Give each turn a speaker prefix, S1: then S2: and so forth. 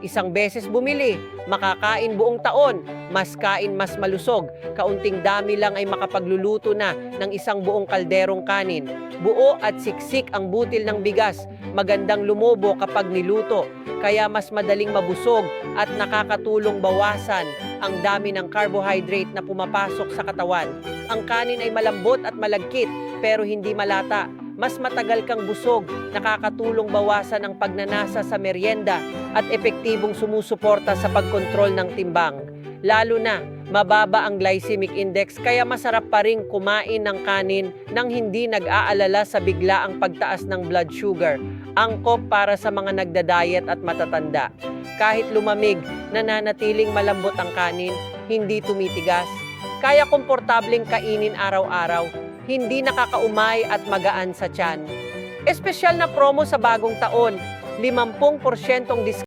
S1: Isang beses bumili, makakain buong taon, mas kain mas malusog. Kaunting dami lang ay makapagluluto na ng isang buong kalderong kanin. Buo at siksik ang butil ng bigas, magandang lumobo kapag niluto. Kaya mas madaling mabusog at nakakatulong bawasan ang dami ng carbohydrate na pumapasok sa katawan. Ang kanin ay malambot at malagkit pero hindi malata. Mas matagal kang busog, nakakatulong bawasan ang pagnanasa sa merienda at epektibong sumusuporta sa pagkontrol ng timbang. Lalo na, mababa ang glycemic index kaya masarap pa rin kumain ng kanin nang hindi nag-aalala sa biglaang pagtaas ng blood sugar. Angkop para sa mga nagda-diet at matatanda. Kahit lumamig, nananatiling malambot ang kanin, hindi tumitigas. Kaya komportableng kainin araw-araw, hindi nakakaumay at magaan sa tiyan. Espesyal na promo sa bagong taon, 50% discount